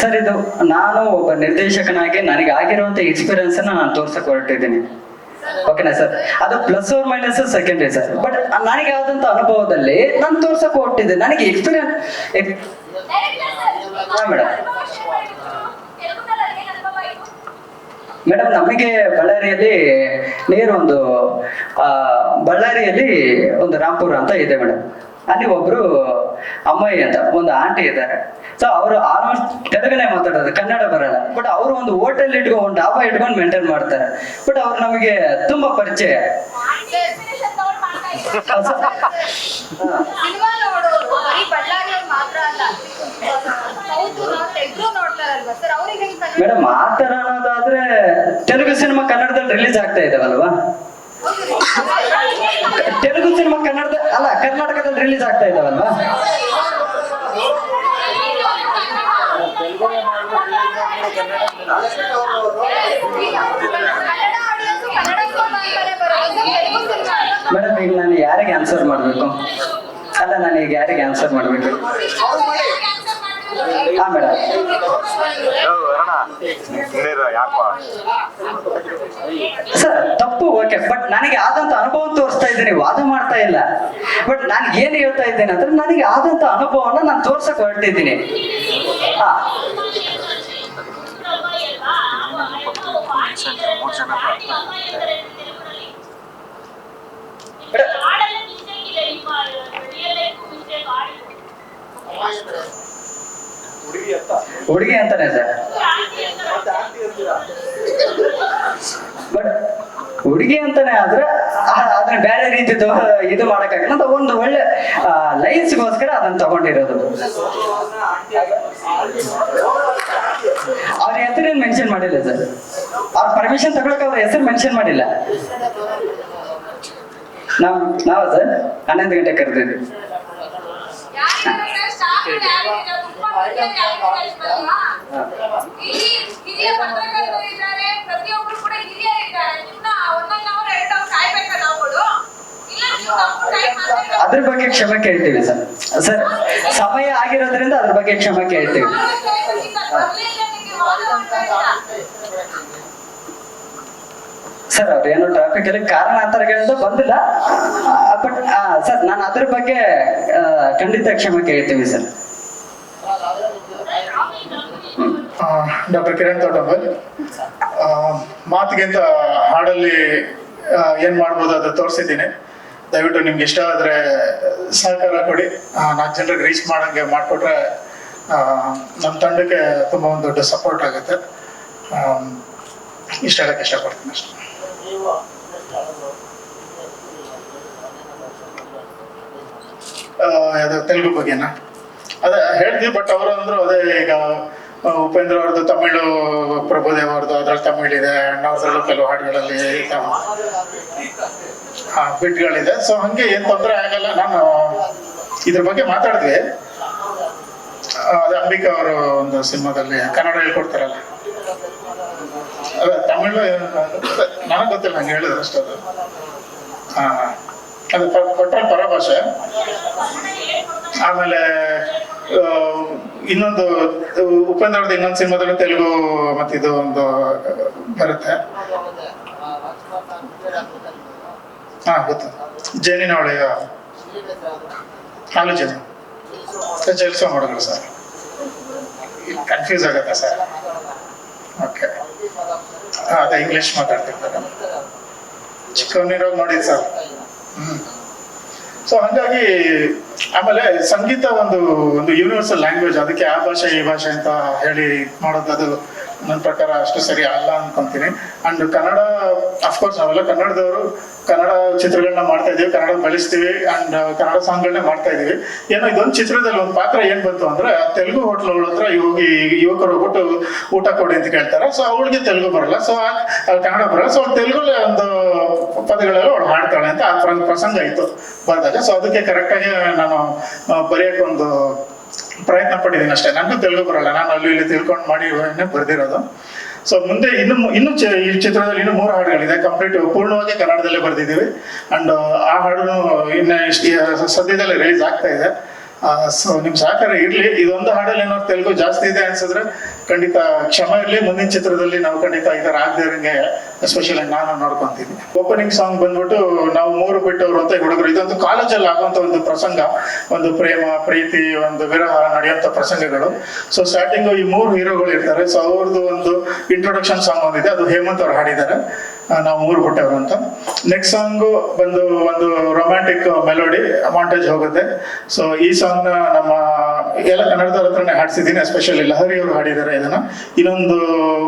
ಸರ್, ಇದು ನಾನು ಒಬ್ಬ ನಿರ್ದೇಶಕನಾಗಿ ನನಗೆ ಆಗಿರುವಂತ ಎಕ್ಸ್ಪೀರಿಯನ್ಸ್ ನಾನು ತೋರ್ಸಕ್ ಹೊರಟಿದ್ದೀನಿ. ಓಕೆನಾ ಸರ್? ಅದು plus or minus secondary sir. But ನನಗೆ ಆದಂತ ಅನುಭವದಲ್ಲಿ ನಾನು ತೋರ್ಸಕ್ ಹೊರಟಿದ್ದೆ. ನನಗೆ ಎಕ್ಸ್ಪೀರಿಯನ್ಸ್. ಮೇಡಮ್, ನಮಗೆ ಬಳ್ಳಾರಿಯಲ್ಲಿ ಬಳ್ಳಾರಿಯಲ್ಲಿ ಒಂದು ರಾಂಪುರ ಅಂತ ಇದೆ ಮೇಡಮ್. ಅಲ್ಲಿ ಒಬ್ರು ಅಮ್ಮಯ್ಯ ಅಂತ ಒಂದು ಆಂಟಿ ಇದ್ದಾರೆ. ಸೊ ಅವರು ಆಲ್ಮೋಸ್ಟ್ ತೆಲುಗನೇ ಮಾತಾಡೋದು, ಕನ್ನಡ ಬರಲ್ಲ. ಬಟ್ ಅವರು ಒಂದು ಹೋಟೆಲ್ ಇಟ್ಕೊಂಡು ಒಂದು ಡಾಬಾ ಇಟ್ಕೊಂಡು ಮೇಂಟೈನ್ ಮಾಡ್ತಾರೆ. ಬಟ್ ಅವ್ರು ನಮಗೆ ತುಂಬಾ ಪರಿಚಯ. ಸಿನಿಮಾ ನೋಡೋರು ಬರೀ ಬಳ್ಳಾರಿಯವ್ರು ಮಾತ್ರ ಅಲ್ಲ, ಸೌತ್ ನಾರ್ತ್ ಎಲ್ರೂ ನೋಡ್ತಾರಲ್ವಾ ಸರ್, ಅವ್ರಿಗೆ ಹೆಂಗ್ ಮೇಡಮ್ ಆ ತರ ಅನ್ನೋದಾದ್ರೆ ತೆಲುಗು ಸಿನಿಮಾ ಕನ್ನಡದಲ್ಲಿ ರಿಲೀಸ್ ಆಗ್ತಾ ಇದಾವಲ್ವಾ? ತೆಲುಗು ಸಿನಿಮಾ ಕರ್ನಾಟಕದಲ್ಲಿ ರಿಲೀಸ್ ಆಗ್ತಾ ಇದಾವಲ್ವಾ? ಮೇಡಮ್, ಈಗ ನಾನು ಯಾರಿಗೆ ಆನ್ಸರ್ ಮಾಡ್ಬೇಕು? ಅಲ್ಲ, ನಾನು ಈಗ ಯಾರಿಗೆ ಆನ್ಸರ್ ಮಾಡ್ಬೇಕು? ಹಾ ಮೇಡಮ್. ಸರ್, ತಪ್ಪು ಓಕೆ, ಬಟ್ ನನಗೆ ಆದಂತ ಅನುಭವ ತೋರಿಸ್ತಾ ಇದ್ದೀನಿ, ವಾದ ಮಾಡ್ತಾ ಇಲ್ಲ. ಬಟ್ ನಾನು ಏನ್ ಹೇಳ್ತಾ ಇದ್ದೇನೆ ಅಂದ್ರೆ ನನಗೆ ಆದಂತ ಅನುಭವನ ನಾನು ತೋರ್ಸಕ್ ಹೊರಟಿದ್ದೀನಿ. ಹಾ ಹುಡುಗಿ ಅಂತಾನೆ ಸರ್. ಬಟ್ ಹುಡುಗಿ ಅಂತಾನೆ ಆದ್ರೆ ಅದನ್ನ ಬೇರೆ ರೀತಿ ಇದು ಮಾಡಕ್ಕಾಗಲ್ಲ ಅಂತ ಒಂದು ಒಳ್ಳೆ ಲೈನ್ಸ್ಗೋಸ್ಕರ ಅದನ್ನ ತಗೊಂಡಿರೋದು. ಅವ್ರ ಹೆಸರೇನು ಮೆನ್ಷನ್ ಮಾಡಿಲ್ಲ ಸರ್. ಅವ್ರ ಪರ್ಮಿಷನ್ ತಗೊಳಕ್ ಅವ್ರ ಹೆಸರು ಮೆನ್ಷನ್ ಮಾಡಿಲ್ಲ. ನಾವು ಸರ್ 11 ಗಂಟೆ ಕರೆದಿದ್ವಿ. ಪ್ರತಿಯೊಬ್ರು ಕೂಡ ಹಿರಿಯರಿದ್ದಾರೆ. ಅದ್ರ ಬಗ್ಗೆ ಕ್ಷಮೆ ಕೇಳ್ತೀವಿ ಸರ್. ಸರ್, ಸಮಯ ಆಗಿರೋದ್ರಿಂದ ಅದ್ರ ಬಗ್ಗೆ ಕ್ಷಮೆ ಕೇಳ್ತೀವಿ. ಸರ್, ಅವ್ರೇನು ಟ್ರಾಫಿಕ್ ಅಲ್ಲಿ ಕಾರಣಾಂತರಗಳಿಂದ ಬಂದಿಲ್ಲ. ಬಟ್ ಸರ್, ನಾನು ಅದ್ರ ಬಗ್ಗೆ ಖಂಡಿತ ಕ್ಷಮೆ ಕೇಳ್ತೀವಿ ಸರ್. ಡಾಕ್ಟರ್ ಕಿರಣ್ ತೋಟಂಬಲ್, ಮಾತಿಗಿಂತ ಹಾಡಲ್ಲಿ ಏನ್ ಮಾಡ್ಬೋದು ಅದು ತೋರಿಸಿದ್ದೀನಿ. ದಯವಿಟ್ಟು ನಿಮ್ಗೆ ಇಷ್ಟ ಆದ್ರೆ ಸಹಕಾರ ಕೊಡಿ. 4 ಜನರಿಗೆ ರೀಚ್ ಮಾಡಂಗೆ ಮಾಡಿಕೊಟ್ರೆ ನಮ್ಮ ತಂಡಕ್ಕೆ ತುಂಬ ಒಂದು ದೊಡ್ಡ ಸಪೋರ್ಟ್ ಆಗುತ್ತೆ. ಇಷ್ಟ ಹೇಳಕ್ಕೆ ಇಷ್ಟಪಡ್ತೀನಿ ಅಷ್ಟೇ. ಅದು ತೆಲುಗು ಬಗ್ಗೆನಾ ಅದೇ ಹೇಳ್ತೀವಿ. ಬಟ್ ಅವರು ಅಂದ್ರು ಅದೇ, ಈಗ ಉಪೇಂದ್ರ ಅವ್ರದ್ದು ತಮಿಳು, ಪ್ರಭುದೇವ್ ಅವ್ರದ್ದು ಅದ್ರಲ್ಲಿ ತಮಿಳ್ ಇದೆ, ಅಣ್ಣವ್ರದಲ್ಲೂ ಕೆಲವು ಹಾಡುಗಳಲ್ಲಿ ಬಿಟ್ಗಳಿದೆ. ಸೊ ಹಂಗೆ ಏನ್ ತೊಂದರೆ ಆಗಲ್ಲ. ನಾನು ಇದ್ರ ಬಗ್ಗೆ ಮಾತಾಡಿದ್ವಿ. ಅದೇ ಅಂಬಿಕಾ ಅವರು ಒಂದು ಸಿನಿಮಾದಲ್ಲಿ ಕನ್ನಡ ಹೇಳ್ಕೊಡ್ತಾರಲ್ಲ, ಅದೇ ತಮಿಳು ನನಗೆ ಗೊತ್ತಿಲ್ಲ, ನಂಗೆ ಹೇಳಿದ್ರು ಅಷ್ಟೇ. ಅದು ಕೊಟ್ಟರೆ ಪರಭಾಷೆ. ಆಮೇಲೆ ಇನ್ನೊಂದು ಉಪೇಂದ್ರ ಅವ್ರದ್ದು ಇನ್ನೊಂದು ಸಿನಿಮಾದಲ್ಲೂ ತೆಲುಗು ಮತ್ತಿದು ಒಂದು ಬರುತ್ತೆ. ಗೊತ್ತು, ಜೇನಿನ ಒಳೆಯ ಹಾಲು ಜನ ಜಲ್ಸೋ ಮಾಡೋದು ಸರ್. ಕನ್ಫ್ಯೂಸ್ ಆಗತ್ತೆ ಸರ್. ಓಕೆ, ಅದೇ ಇಂಗ್ಲಿಷ್ ಮಾತಾಡ್ತಿರ್ತಾರೆ. ಚಿಕ್ಕವನಿರೋಗಿ ನೋಡಿದ್ ಸರ್. ಸೊ ಹಂಗಾಗಿ ಆಮೇಲೆ ಸಂಗೀತ ಒಂದು ಯೂನಿವರ್ಸಲ್ ಲ್ಯಾಂಗ್ವೇಜ್. ಅದಕ್ಕೆ ಆ ಭಾಷೆ ಈ ಭಾಷೆ ಅಂತ ಹೇಳಿ ಮಾಡೋದು ಅದು ನನ್ನ ಪ್ರಕಾರ ಅಷ್ಟು ಸರಿ ಅಲ್ಲ ಅನ್ಕೊಂತೀನಿ. ಅಂಡ್ ಕನ್ನಡ, ಅಫ್ಕೋರ್ಸ್ ನಾವೆಲ್ಲ ಕನ್ನಡದವರು, ಕನ್ನಡ ಚಿತ್ರಗಳನ್ನ ಮಾಡ್ತಾ ಇದೀವಿ, ಕನ್ನಡ ಬೆಳೆಸ್ತೀವಿ, ಅಂಡ್ ಕನ್ನಡ ಸಾಂಗ್ಗಳನ್ನ ಮಾಡ್ತಾ ಇದೀವಿ. ಏನೋ ಇದೊಂದು ಚಿತ್ರದಲ್ಲಿ ಒಂದು ಪಾತ್ರ ಏನ್ ಬಂತು ಅಂದ್ರೆ, ತೆಲುಗು ಹೋಟ್ಲ್ಗಳ ಹತ್ರ ಹೋಗಿ ಯುವಕರು ಹೋಗ್ಬಿಟ್ಟು ಊಟ ಕೊಡಿ ಅಂತ ಕೇಳ್ತಾರೆ. ಸೊ ಅವಳಿಗೆ ತೆಲುಗು ಬರಲ್ಲ, ಸೊ ಕನ್ನಡ ಬರಲ್ಲ. ಸೊ ತೆಲುಗಲ್ಲಿ ಒಂದು ಪದಗಳೆಲ್ಲ ಅವಳು ಹಾಡ್ತಾಳೆ ಅಂತ ಆ ಪ್ರಸಂಗ ಇತ್ತು ಬರ್ದಾಗ. ಸೊ ಅದಕ್ಕೆ ಕರೆಕ್ಟಾಗಿ ನಾನು ಬರೆಯಕ್ಕೆ ಒಂದು ಪ್ರಯತ್ನ ಪಟ್ಟಿದ್ದೀನಿ ಅಷ್ಟೇ. ನನಗೂ ತೆಲುಗು ಬರಲ್ಲ, ನಾನು ಅಲ್ಲಿ ಇಲ್ಲಿ ತಿಳ್ಕೊಂಡು ಮಾಡಿ ಬರ್ದಿರೋದು. ಸೊ ಮುಂದೆ ಇನ್ನು ಈ ಚಿತ್ರದಲ್ಲಿ ಇನ್ನು 3 ಹಾಡುಗಳಿದೆ. ಕಂಪ್ಲೀಟ್ ಪೂರ್ಣವಾಗಿ ಕನ್ನಡದಲ್ಲೇ ಬರ್ದಿದ್ದೀವಿ. ಅಂಡ್ ಆ ಹಾಡು ಇನ್ನು ಸದ್ಯದಲ್ಲೇ ರಿಲೀಸ್ ಆಗ್ತಾ ಇದೆ. ಸೊ ನಿಮ್ ಸಹಕಾರ ಇರ್ಲಿ. ಇದೊಂದು ಹಾಡಲ್ಲಿ ಏನಾದ್ರು ತೆಲುಗು ಜಾಸ್ತಿ ಇದೆ ಅನ್ಸಿದ್ರೆ ಖಂಡಿತ ಕ್ಷಮೆ ಇರ್ಲಿ. ಮುಂದಿನ ಚಿತ್ರದಲ್ಲಿ ನಾವು ಖಂಡಿತ ಇದರ ಆಗದಿರಂಗೆ ಎಸ್ಪೆಷಲಿ ನಾನು ನೋಡ್ಕೊಂತೀನಿ. ಓಪನಿಂಗ್ ಸಾಂಗ್ ಬಂದ್ಬಿಟ್ಟು ನಾವು ಮೂರು ಬಿಟ್ಟವರು ಅಂತ ಹುಡುಗರು, ಇದೊಂದು ಕಾಲೇಜಲ್ಲಿ ಆಗುವಂತ ಒಂದು ಪ್ರಸಂಗ, ಒಂದು ಪ್ರೇಮ ಪ್ರೀತಿ ಒಂದು ವಿರಹ ನಡೆಯುವಂತ ಪ್ರಸಂಗಗಳು. ಸೊ ಸ್ಟಾರ್ಟಿಂಗ್ ಈ 3 ಹೀರೋಗಳು ಇರ್ತಾರೆ. ಸೊ ಅವ್ರದ್ದು ಒಂದು ಇಂಟ್ರೊಡಕ್ಷನ್ ಸಾಂಗ್ ಒಂದಿದೆ, ಅದು ಹೇಮಂತ್ ಅವ್ರು ಹಾಡಿದ್ದಾರೆ, ನಾವು 3 ಬಿಟ್ಟವರು ಅಂತ. ನೆಕ್ಸ್ಟ್ ಸಾಂಗ್ ಬಂದು ಒಂದು ರೊಮ್ಯಾಂಟಿಕ್ ಮೆಲೋಡಿ ಮಾಂಟೇಜ್ ಹೋಗುತ್ತೆ. ಸೊ ಈ ಸಾಂಗ್ ನ ನಮ್ಮ ಎಲ್ಲ ಕನ್ನಡದವ್ರ ಹತ್ರನೇ ಹಾಡ್ಸಿದ್ದೀನಿ, ಎಸ್ಪೆಷಲಿ ಲಹರಿ ಅವರು ಹಾಡಿದ್ದಾರೆ ಇದನ್ನ. ಇನ್ನೊಂದು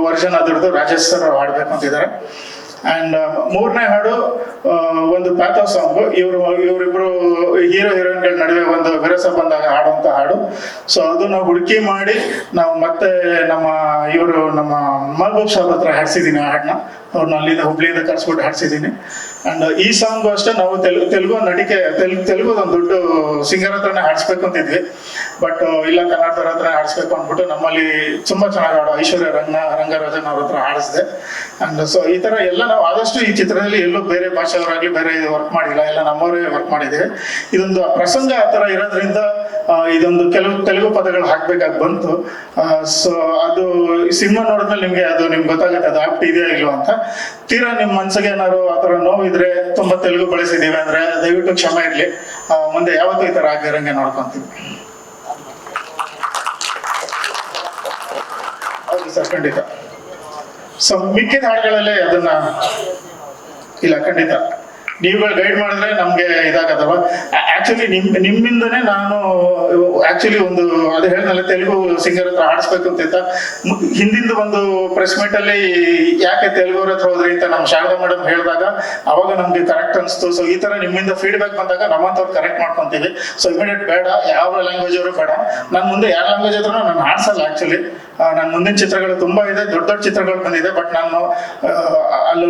ವರ್ಷನ್ ಅದರದ್ದು ರಾಜೇಶ್ ಸರ್ ಹಾಡ್ಬೇಕು ಅಂತಿದ್ದಾರೆ. ಅಂಡ್ 3ನೇ ಹಾಡು ಒಂದು ಪ್ಯಾಥೋ ಸಾಂಗ್, ಇವರಿಬ್ರು ಹೀರೋ ಹೀರೋಯಿನ್ಗಳ ನಡುವೆ ಒಂದು ವಿರಸ ಬಂದಾಗ ಹಾಡುವಂತ ಹಾಡು. ಸೊ ಅದು ನಾವು ಹುಡುಕಿ ಮಾಡಿ ನಾವು ಮತ್ತೆ ನಮ್ಮ ಮಹಬೂಬ್ ಸಾಬ್ ಹತ್ರ ಹಾಡ್ಸಿದ್ದೀನಿ ಆ ಹಾಡನ್ನ. ಅವ್ರನ್ನ ಅಲ್ಲಿಂದ ಹುಬ್ಳಿಯಿಂದ ಕರ್ಸ್ಬಿಟ್ಟು ಹಾಡ್ಸಿದ್ದೀನಿ. ಅಂಡ್ ಈ ಸಾಂಗ್ ಅಷ್ಟೇ ನಾವು ತೆಲುಗು ನಟಿಕೆ ತೆಲುಗು ಒಂದು ದೊಡ್ಡ ಸಿಂಗರ್ ಹತ್ರನೇ ಹಾಡ್ಸ್ಬೇಕು ಅಂತಿದ್ವಿ. ಬಟ್ ಇಲ್ಲ, ಕನ್ನಡದವ್ರ ಹತ್ರ ಹಾಡಿಸ್ಬೇಕು ಅಂದ್ಬಿಟ್ಟು ನಮ್ಮಲ್ಲಿ ತುಂಬಾ ಚೆನ್ನಾಗಿ ಹಾಡೋ ಐಶ್ವರ್ಯ ರಂಗರಾಜನ್ ಅವ್ರ ಹತ್ರ ಹಾಡಿಸಿದೆ. ಅಂಡ್ ಸೊ ಈ ತರ ಎಲ್ಲ ನಾವು ಆದಷ್ಟು ಈ ಚಿತ್ರದಲ್ಲಿ ಎಲ್ಲೂ ಬೇರೆ ಭಾಷೆಯವರಾಗ್ಲಿ ಬೇರೆ ವರ್ಕ್ ಮಾಡಿಲ್ಲ, ಎಲ್ಲ ನಮ್ಮವರೇ ವರ್ಕ್ ಮಾಡಿದ್ದೇವೆ. ಇದೊಂದು ಪ್ರಸಂಗ ಆ ತರ ಇರೋದ್ರಿಂದ ಇದೊಂದು ಕೆಲವು ತೆಲುಗು ಪದಗಳು ಹಾಕ್ಬೇಕಾಗಿ ಬಂತು. ಸೊ ಅದು ಸಿನಿಮಾ ನೋಡಿದ್ಮೇಲೆ ನಿಮ್ಗೆ ಗೊತ್ತಾಗುತ್ತೆ ಅದು ಆಪ್ಟ್ ಇದೆಯಾ ಇಲ್ವಾ ಅಂತ. ತೀರಾ ನಿಮ್ ಮನ್ಸಿಗೆ ಏನಾದ್ರು ಆ ತರ ನೋವಿದ್ರೆ, ತುಂಬಾ ತೆಲುಗು ಬಳಸಿದೀವಿ ಅಂದ್ರೆ ದಯವಿಟ್ಟು ಕ್ಷಮೆ ಇರ್ಲಿ. ಮುಂದೆ ಯಾವತ್ತೂ ಈ ತರ ಆಗಿರಂಗೆ ನೋಡ್ಕೊಂತೀವಿ. ಹೌದು ಸರ್, ಖಂಡಿತ. ಸೊ ಮಿಕ್ಕಿದ ಹಾಡುಗಳಲ್ಲೇ ಅದನ್ನ ಇಲ್ಲ, ಖಂಡಿತ ನೀವುಗಳು ಗೈಡ್ ಮಾಡಿದ್ರೆ ನಮ್ಗೆ ಇದಾಗದವ. ಆಕ್ಚುಲಿ ನಿಮ್ಮಿಂದನೇ ನಾನು ಆಕ್ಚುಲಿ ಒಂದು ಅದು ಹೇಳಿದ್ನಲ್ಲ ತೆಲುಗು ಸಿಂಗರ್ ಹತ್ರ ಹಾಡಿಸ್ಬೇಕು ಅಂತ. ಹಿಂದಿಂದ ಒಂದು ಪ್ರೆಸ್ ಮೀಟ್ ಅಲ್ಲಿ ಯಾಕೆ ತೆಲುಗು ಹತ್ರ ಹೋದ್ರಿ ಅಂತ ನಮ್ಮ ಶಾರದಾ ಮೇಡಮ್ ಹೇಳಿದಾಗ ಅವಾಗ ನಮ್ಗೆ ಕರೆಕ್ಟ್ ಅನ್ಸ್ತು. ಸೊ ಈ ತರ ನಿಮ್ಮಿಂದ ಫೀಡ್ಬ್ಯಾಕ್ ಬಂದಾಗ ನಮ್ಮಂತವ್ರು ಕರೆಕ್ಟ್ ಮಾಡ್ಕೊಂತೀವಿ. ಸೊ ಇಮಿಡಿಯೇಟ್ ಬೇಡ, ಯಾವ ಲ್ಯಾಂಗ್ವೇಜ್ ಅವರು ಬೇಡ, ನಾನು ಮುಂದೆ ಯಾವ ಲ್ಯಾಂಗ್ವೇಜ್ ಆದ್ರೂ ನಾನು ಹಾಡ್ಸಲ್ಲ. ಆಕ್ಚುಲಿ ನನ್ನ ಮುಂದಿನ ಚಿತ್ರಗಳು ತುಂಬಾ ಇದೆ, ದೊಡ್ಡ ದೊಡ್ಡ ಚಿತ್ರಗಳು ಬಂದಿದೆ. ಬಟ್ ನಾನು ಅಲ್ಲಿ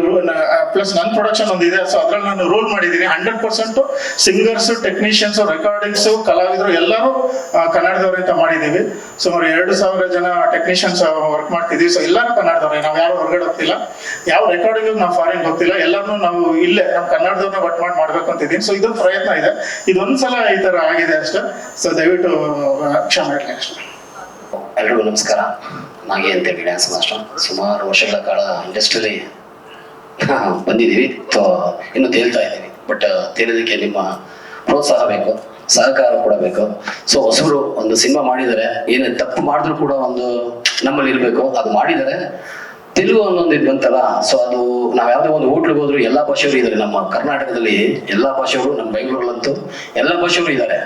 ಪ್ಲಸ್ ನನ್ನ ಪ್ರೊಡಕ್ಷನ್ ಒಂದಿದೆ. ಸೊ ಅದ್ರಲ್ಲಿ ನಾನು ರೂಲ್ ಮಾಡಿದ್ದೀನಿ 100% ಸಿಂಗರ್ಸ್, ಟೆಕ್ನಿಷಿಯನ್ಸ್, ರೆಕಾರ್ಡಿಂಗ್ಸ್, ಕಲಾವಿದರು ಎಲ್ಲರೂ ಕನ್ನಡದವರಿಂದ ಮಾಡಿದೀವಿ. ಸುಮಾರು 2,000 ಜನ ಟೆಕ್ನಿಷಿಯನ್ಸ್ ವರ್ಕ್ ಮಾಡ್ತಿದೀವಿ. ಸೊ ಎಲ್ಲರೂ ಕನ್ನಡದವ್ರೆ, ನಾವು ಯಾರು ಹೊರಗಡೆ ಹೋಗ್ತಿಲ್ಲ, ಯಾವ ರೆಕಾರ್ಡಿಂಗ್ ನಾವು ಫಾರಿನ್ ಹೋಗ್ತಿಲ್ಲ, ಎಲ್ಲರೂ ನಾವು ಇಲ್ಲೇ ನಮ್ಮ ಕನ್ನಡದವ್ರನ್ನ ಒಟ್ಟು ಮಾಡ್ಬೇಕು ಅಂತಿದ್ದೀನಿ. ಸೊ ಇದೊಂದು ಪ್ರಯತ್ನ ಇದೆ, ಇದೊಂದ್ಸಲ ಈ ತರ ಆಗಿದೆ ಅಷ್ಟೇ. ಸೊ ದಯವಿಟ್ಟು ಕ್ಷಮೆ ಇರಲಿ ಅಷ್ಟೇ. ಎಲ್ರಿಗೂ ನಮಸ್ಕಾರ. ನಾಗಿ ಅಂತೇಳಿ ಡ್ಯಾನ್ಸ್ ಮಾಸ್ಟರ್. ಸುಮಾರು ವರ್ಷಗಳ ಕಾಲ ಇಂಡಸ್ಟ್ರಿಯಲ್ಲಿ ಬಂದಿದ್ದೀವಿ, ಇನ್ನು ತೇಲ್ತಾ ಇದ್ದೀವಿ. ಬಟ್ ತೇಲೋದಕ್ಕೆ ನಿಮ್ಮ ಪ್ರೋತ್ಸಾಹ ಬೇಕು, ಸಹಕಾರ ಕೂಡ ಬೇಕು. ಸೊ ಹೊಸಬರು ಒಂದು ಸಿನಿಮಾ ಮಾಡಿದರೆ ಏನೇ ತಪ್ಪು ಮಾಡಿದ್ರು ಕೂಡ ಒಂದು ನಮ್ಮಲ್ಲಿ ಇರಬೇಕು. ಅದು ಮಾಡಿದರೆ ತೆಲುಗು ಅನ್ನೊಂದು ಇದು ಬಂತಲ್ಲ. ಸೊ ಅದು ನಾವ್ ಯಾವ್ದೇ ಒಂದು ಹೋಟ್ಲಿಗೆ ಹೋದ್ರು ಎಲ್ಲಾ ಭಾಷೆಯವರು ಇದ್ದಾರೆ. ನಮ್ಮ ಕರ್ನಾಟಕದಲ್ಲಿ ಎಲ್ಲಾ ಭಾಷೆಯವರು, ನಮ್ಮ ಬೆಂಗಳೂರಲ್ಲಂತೂ ಎಲ್ಲಾ ಭಾಷೆಯವರು ಇದ್ದಾರೆ.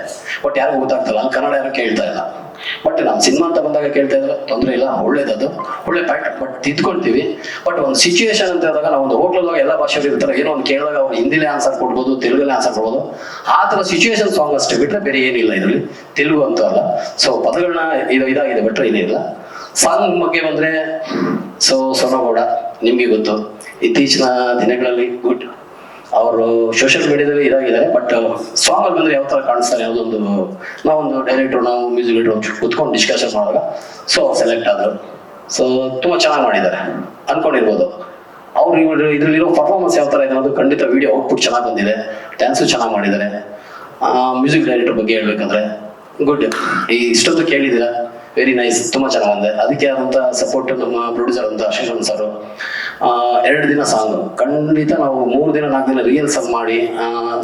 ಬಟ್ ಯಾರಿಗೂ ಗೊತ್ತಾಗ್ತಲ್ಲ, ಅಲ್ಲಿ ಕನ್ನಡ ಯಾರು ಕೇಳ್ತಾ ಇಲ್ಲ. ಬಟ್ ನಮ್ಮ ಸಿನಿಮಾ ಅಂತ ಬಂದಾಗ ಕೇಳ್ತಾ ಇದ್ರೆ ತೊಂದರೆ ಇಲ್ಲ, ಒಳ್ಳೇದದು, ಒಳ್ಳೆ ಪಾಯಿಂಟ್. ಬಟ್ ತಿದ್ಕೊಳ್ತೀವಿ. ಬಟ್ ಒಂದು ಸಿಚುವೇಶನ್ ಅಂತ ಹೇಳಿದಾಗ ನಾವು ಒಂದು ಹೋಟ್ಲದಾಗ ಎಲ್ಲ ಭಾಷೆಯವರು ಇರ್ತಾರೆ. ಏನೋ ಒಂದು ಕೇಳಿದಾಗ ಅವ್ರು ಹಿಂದಿಲೇ ಆನ್ಸರ್ ಕೊಡ್ಬೋದು, ತೆಲುಗಲ್ಲೇ ಆನ್ಸರ್ ಕೊಡ್ಬೋದು. ಆ ತರ ಸಿಚುವೇಶನ್ ಸಾಂಗ್ ಅಷ್ಟೇ ಬಿಟ್ರೆ ಬೇರೆ ಏನಿಲ್ಲ ಇದರಲ್ಲಿ, ತೆಲುಗು ಅಂತೂ ಅಲ್ಲ. ಸೊ ಪದಗಳನ್ನ ಇದಾಗಿದೆ ಬಿಟ್ರೆ ಏನಿಲ್ಲ. ಸಾಂಗ್ ಬಗ್ಗೆ ಬಂದ್ರೆ ಸೋನಗೌಡ ನಿಮ್ಗೆ ಗೊತ್ತು, ಇತ್ತೀಚಿನ ದಿನಗಳಲ್ಲಿ ಗುಡ್ ಅವರು ಸೋಷಿಯಲ್ ಮೀಡಿಯಾದಲ್ಲಿ ಇದಾಗಿದ್ದಾರೆ. ಬಟ್ ಸಾಂಗ್ ಅಲ್ಲಿ ಬಂದ್ರೆ ಯಾವ ತರ ಕಾಣಿಸ್ತಾರೆ ಯಾವುದೊಂದು, ನಾವೊಂದು ಡೈರೆಕ್ಟರ್, ನಾವು ಮ್ಯೂಸಿಕ್ ಡೈರೆಕ್ಟರ್ ಕುತ್ಕೊಂಡು ಡಿಸ್ಕಷನ್ ಮಾಡುವಾಗ ಸೊ ಸೆಲೆಕ್ಟ್ ಆದ್ರು. ಸೊ ತುಂಬಾ ಚೆನ್ನಾಗಿ ಮಾಡಿದ್ದಾರೆ ಅನ್ಕೊಂಡಿರ್ಬೋದು. ಅವ್ರು ಇದ್ರಲ್ಲಿರೋ ಪರ್ಫಾರ್ಮೆನ್ಸ್ ಯಾವ ತರ ಇದೆ ಅನ್ನೋದು ಖಂಡಿತ ವಿಡಿಯೋ ಔಟ್ಪುಟ್ ಚೆನ್ನಾಗಿ ಬಂದಿದೆ, ಡ್ಯಾನ್ಸು ಚೆನ್ನಾಗಿ ಮಾಡಿದ್ದಾರೆ. ಮ್ಯೂಸಿಕ್ ಡೈರೆಕ್ಟರ್ ಬಗ್ಗೆ ಹೇಳ್ಬೇಕಂದ್ರೆ ಗುಡ್, ಇಷ್ಟೊಂದು ಕೇಳಿದ್ದೀರಾ, ವೆರಿ ನೈಸ್, ತುಂಬಾ ಚೆನ್ನಾಗಿ ಬಂದೆ. ಅದಕ್ಕೆ ಆದಂತ ಸಪೋರ್ಟ್ ನಮ್ಮ ಪ್ರೊಡ್ಯೂಸರ್ ಅಂತ ಶ್ರೀಶಂತ್ ಸರ್. 2 ದಿನ ಸಾಂಗ್ ಖಂಡಿತ ನಾವು 3 ದಿನ 4 ದಿನ ರಿಯಲ್ಸ್ ಮಾಡಿ,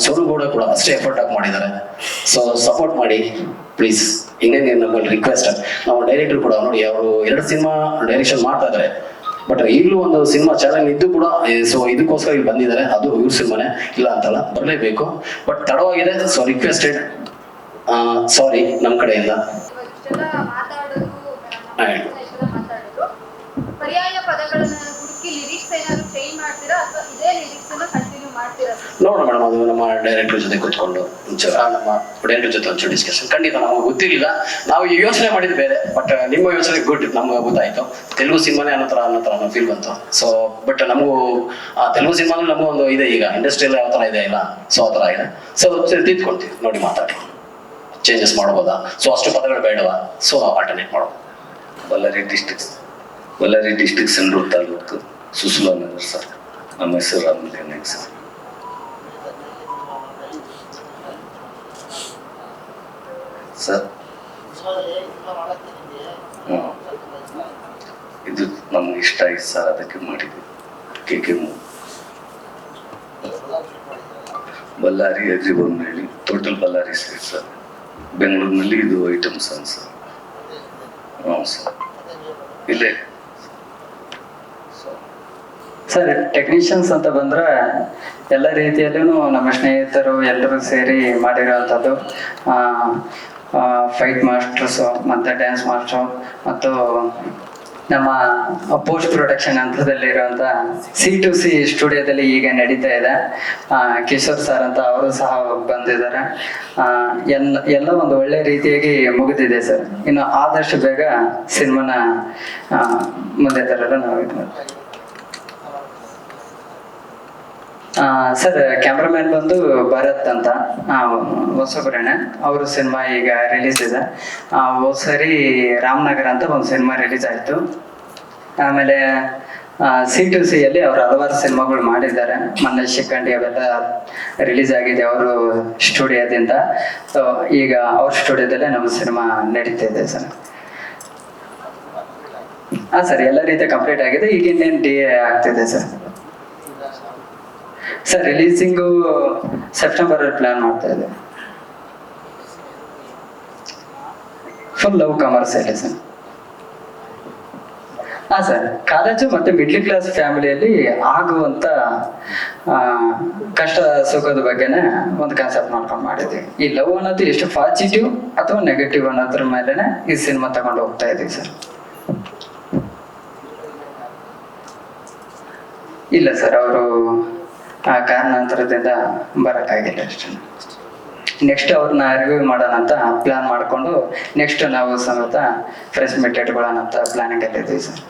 ಸೋನುಗೌಡ ಕೂಡ ಅಷ್ಟೇ ಎಫರ್ಟ್ ಆಗಿ ಮಾಡಿದ್ದಾರೆ. ಸೊ ಸಪೋರ್ಟ್ ಮಾಡಿ ಪ್ಲೀಸ್. ಹಿಂಗೆ ನಮ್ಮಲ್ಲಿ ರಿಕ್ವೆಸ್ಟ್, ನಾವು ಡೈರೆಕ್ಟರ್ ಕೂಡ ನೋಡಿ ಅವರು 2 ಸಿನಿಮಾ ಡೈರೆಕ್ಷನ್ ಮಾಡ್ತಾ ಇದ್ದಾರೆ. ಬಟ್ ಈಗಲೂ ಒಂದು ಸಿನಿಮಾ ಚಾಲೆಂಜ್ ಇದ್ದು ಕೂಡ ಸೊ ಇದಕ್ಕೋಸ್ಕರ ಇಲ್ಲಿ ಬಂದಿದ್ದಾರೆ. ಅದು ಇವ್ರ ಸಿನಿಮಾನೇ, ಇಲ್ಲ ಅಂತಲ್ಲ, ಬರಲೇಬೇಕು. ಬಟ್ ತಡವಾಗಿದೆ. ಸೊ ರಿಕ್ವೆಸ್ಟೆಡ್, ಸಾರಿ ನಮ್ಮ ಕಡೆಯಿಂದ. ಪರ್ಯಾಯ ಪದಗಳನ್ನು ಹುಡುಕಿ ಲಿರಿಕ್ಸ್ ಏನಾದ್ರು ಚೇಂಜ್ ಮಾಡ್ತೀರಾ ಅಥವಾ ಇದೇ ಲಿರಿಕ್ಸ್ ಅನ್ನ ಕಂಟಿನ್ಯೂ ಮಾಡ್ತೀರಾ? ನೋಡೋಣ ಮೇಡಮ್, ಅದು ನಮ್ಮ ಡೈರೆಕ್ಟರ್ ಜೊತೆ ಕೂತ್ಕೊಂಡು ನಮ್ಮ ಡೈರೆಕ್ಟರ್ ಜೊತೆ ಒಂಚೂರು ಡಿಸ್ಕಷನ್. ಖಂಡಿತ ನಮಗೆ ಗೊತ್ತಿರಲಿಲ್ಲ, ನಾವು ಯೋಚನೆ ಮಾಡಿದ್ದು ಬೇರೆ. ಬಟ್ ನಿಮ್ಮ ಯೋಚನೆ ಗುಡ್, ನಮ್ಗೆ ಗೊತ್ತಾಯ್ತು. ತೆಲುಗು ಸಿನಿಮಾನೇ ಅನ್ನೋ ತರ ಫೀಲ್ ಬಂತು. ಸೊ ಬಟ್ ನಮಗೂ ತೆಲುಗು ಸಿನಿಮಾನಲ್ಲಿ ನಮಗೂ ಒಂದು ಇದೆ, ಈಗ ಇಂಡಸ್ಟ್ರಿಯಲ್ಲಿ ಯಾವ ತರ ಇದೆ ಇಲ್ಲ, ಸೊ ಆ ತರ ಇದೆ. ಸೊ ತಿದ್ಕೊಳ್ತೀವಿ, ನೋಡಿ ಮಾತಾಡಿ, ಚೇಂಜಸ್ ಮಾಡ್ಬೋದಾ, ಸೊ ಅಷ್ಟು ಪದಗಳು ಬೇಡವಾ, ಸೊ ಆಲ್ಟರ್ನೇಟ್ ಮಾಡೋದು. Ballari district Sandur taluk Susula Nagar sir. ನಮ್ಮ ಹೆಸರು Ramalinga Nayak sir. Sir hmm. ಇದು ನಮ್ಗೆ ಇಷ್ಟ ಆಯ್ತು ಸರ್, ಅದಕ್ಕೆ ಮಾಡಿದ್ವಿ. KK movie Ballari Agribommanahalli, total Ballari side sir. ಬೆಂಗಳೂರಿನಲ್ಲಿ ಇದು ಐಟಮ್ ಸಾಂಗ್ ಸರ್. ಹ್ಞೂ ಸರ್, ಇಲ್ಲೇ ಸರ್ ಟೆಕ್ನಿಷಿಯನ್ಸ್ ಅಂತ ಬಂದ್ರೆ ಎಲ್ಲ ರೀತಿಯಲ್ಲೂ ನಮ್ಮ ಸ್ನೇಹಿತರು ಎಲ್ಲರೂ ಸೇರಿ ಮಾಡಿರೋವಂಥದ್ದು. ಫೈಟ್ ಮಾಸ್ಟರ್ಸು ಮತ್ತು ಡ್ಯಾನ್ಸ್ ಮಾಸ್ಟ್ರು ಮತ್ತು ನಮ್ಮ ಪೋಸ್ಟ್ ಪ್ರೊಡಕ್ಷನ್ ಹಂತದಲ್ಲಿ ಇರುವಂಥ C2C ಸ್ಟುಡಿಯೋದಲ್ಲಿ ಈಗ ನಡೀತಾ ಇದೆ. ಕಿಶೋರ್ ಸರ್ ಅಂತ ಅವರು ಸಹ ಬಂದಿದ್ದಾರೆ. ಎಲ್ಲ ಒಂದು ಒಳ್ಳೆ ರೀತಿಯಾಗಿ ಮುಗಿದಿದೆ ಸರ್. ಇನ್ನು ಆದಷ್ಟು ಬೇಗ ಸಿನಿಮಾನ ಮುಂದೆ ತರಲು ನಾವು ಇದು ಮಾಡ್ತೀವಿ. ಸರ್ ಕ್ಯಾಮ್ರಾಮ್ಯಾನ್ ಬಂದು ಭರತ್ ಅಂತ ಹೊಸಬ್ರೇನೆ. ಅವರು ಸಿನಿಮಾ ಈಗ ರಿಲೀಸ್ ಇದೆ. ಹೋದ್ ಸರಿ ರಾಮನಗರ ಅಂತ ಒಂದು ಸಿನಿಮಾ ರಿಲೀಸ್ ಆಯಿತು. ಆಮೇಲೆ C2C ಯಲ್ಲಿ ಅವರು ಹಲವಾರು ಸಿನಿಮಾಗಳು ಮಾಡಿದ್ದಾರೆ. ಮೊನ್ನೆ ಶಿಖಂಡಿ ಅವೆಲ್ಲ ರಿಲೀಸ್ ಆಗಿದೆ ಅವರು ಸ್ಟುಡಿಯೋದಿಂದ. ಸೊ ಈಗ ಅವ್ರ ಸ್ಟುಡಿಯೋದಲ್ಲೇ ನಮ್ಮ ಸಿನಿಮಾ ನಡೀತಿದೆ ಸರ್. ಹಾಂ ಸರ್, ಎಲ್ಲ ರೀತಿಯ ಕಂಪ್ಲೀಟ್ ಆಗಿದೆ. ಈಗ ಇನ್ನೇನು DA ಆಗ್ತಿದೆ ಸರ್. ಸರ್ ರಿಲೀಸಿಂಗು ಸೆಪ್ಟೆಂಬರ್ ಅಲ್ಲಿ ಪ್ಲಾನ್ ಮಾಡ್ತಾ ಇದೆ. Full love commercial sir. ಹಾ ಸರ್, ಕಾಲೇಜು ಮತ್ತೆ ಮಿಡ್ಲ್ ಕ್ಲಾಸ್ ಫ್ಯಾಮಿಲಿಯಲ್ಲಿ ಆಗುವಂತ ಕಷ್ಟ ಸುಖದ ಬಗ್ಗೆನೆ ಒಂದು ಕಾನ್ಸೆಪ್ಟ್ ಮಾಡ್ಕೊಂಡು ಮಾಡಿದ್ವಿ. ಈ ಲವ್ ಅನ್ನೋದು ಎಷ್ಟು ಪಾಸಿಟಿವ್ ಅಥವಾ ನೆಗೆಟಿವ್ ಅನ್ನೋದ್ರ ಮೇಲೆನೆ ಈ ಸಿನಿಮಾ ತಗೊಂಡು ಹೋಗ್ತಾ ಇದೀವಿ ಸರ್. ಇಲ್ಲ ಸರ್, ಅವರು ಕಾರಣಾಂತರದಿಂದ ಬರೋಕ್ಕಾಗಿಲ್ಲ ಅಷ್ಟೇ. ನೆಕ್ಸ್ಟ್ ಅವ್ರನ್ನ ರಿವ್ಯೂ ಮಾಡೋಣ ಅಂತ ಪ್ಲಾನ್ ಮಾಡಿಕೊಂಡು ನೆಕ್ಸ್ಟ್ ನಾವು ಸಮೇತ ಪ್ರೆಸ್ ಮೀಟ್ ಇಟ್ಕೊಳ್ಳೋಣ ಅಂತ ಪ್ಲಾನಿಂಗ್ ಅಲ್ಲಿ ಇದ್ದೀವಿ ಸರ್.